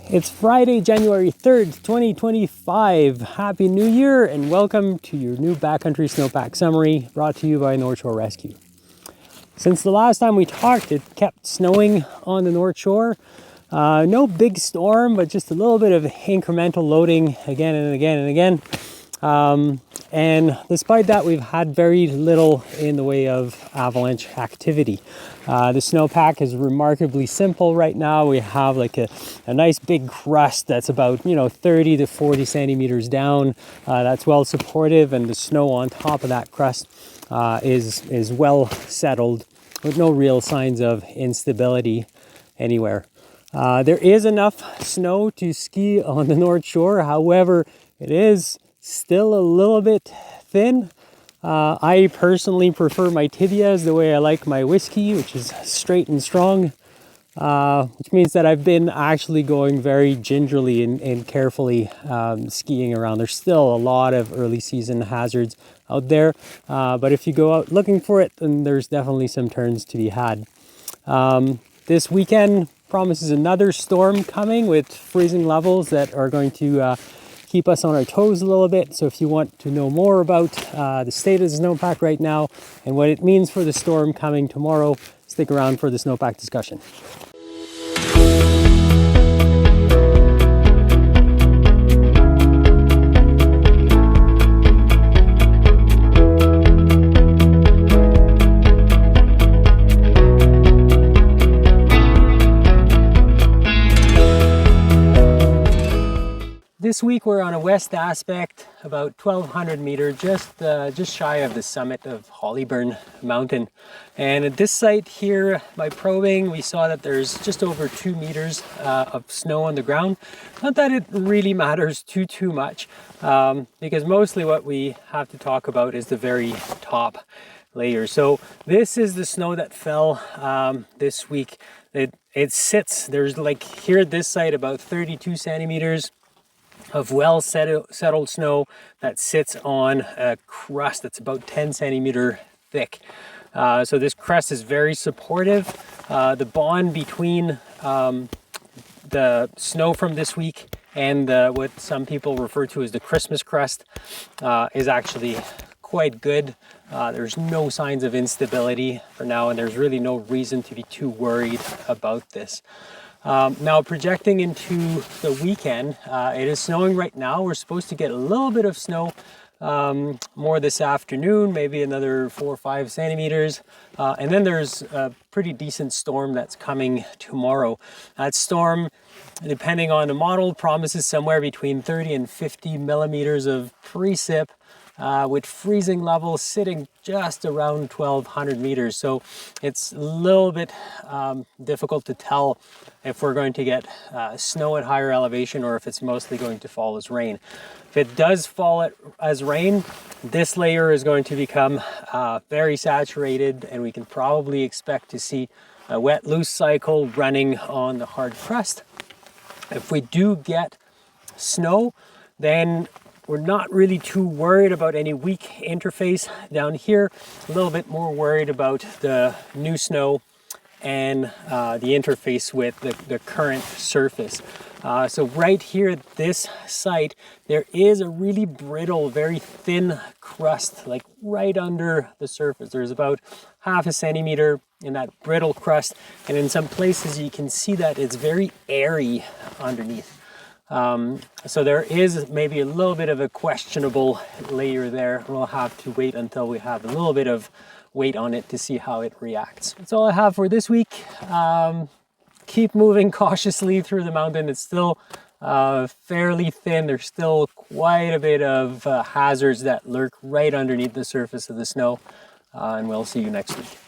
It's Friday, January 3rd, 2025. Happy New Year and welcome to your new backcountry snowpack summary brought to you by North Shore Rescue. Since the last time we talked, it kept snowing on the North Shore. No big storm, but just a little bit of incremental loading again and again and again. And despite that, we've had very little in the way of avalanche activity. The snowpack is remarkably simple right now. We have like a nice big crust that's about 30 to 40 centimeters down. That's well supportive, and the snow on top of that crust is well settled with no real signs of instability anywhere. There is enough snow to ski on the North Shore. However, it is still a little bit thin. I personally prefer my tibias the way I like my whiskey, which is straight and strong, which means that I've been actually going very gingerly and carefully skiing around. There's still a lot of early season hazards out there, but if you go out looking for it, then there's definitely some turns to be had. This weekend promises another storm coming with freezing levels that are going to keep us on our toes a little bit. So if you want to know more about the state of the snowpack right now and what it means for the storm coming tomorrow, stick around for the snowpack discussion. This week we're on a west aspect, about 1,200 meters, just shy of the summit of Hollyburn Mountain. And at this site here, by probing, we saw that there's just over 2 meters of snow on the ground. Not that it really matters too much, because mostly what we have to talk about is the very top layer. So this is the snow that fell this week. It sits, there's like here at this site about 32 centimeters of well settled snow that sits on a crust that's about 10 centimeter thick. So this crust is very supportive. The bond between the snow from this week and what some people refer to as the Christmas crust is actually quite good. There's no signs of instability for now, and there's really no reason to be too worried about this. Now projecting into the weekend, it is snowing right now. We're supposed to get a little bit of snow more this afternoon, maybe another 4 or 5 centimeters. And then there's a pretty decent storm that's coming tomorrow. That storm, depending on the model, promises somewhere between 30 and 50 millimeters of precip, with freezing levels sitting just around 1,200 meters. So it's a little bit difficult to tell if we're going to get snow at higher elevation or if it's mostly going to fall as rain. If it does fall as rain, this layer is going to become very saturated, and we can probably expect to see a wet loose cycle running on the hard crust. If we do get snow, then we're not really too worried about any weak interface down here. A little bit more worried about the new snow and the interface with the current surface. So right here at this site, there is a really brittle, very thin crust, like right under the surface. There's about half a centimeter in that brittle crust. And in some places you can see that it's very airy underneath. So there is maybe a little bit of a questionable layer there. We'll have to wait until we have a little bit of weight on it to see how it reacts. That's all I have for this week. Keep moving cautiously through the mountain. It's still fairly thin. There's still quite a bit of hazards that lurk right underneath the surface of the snow. And we'll see you next week.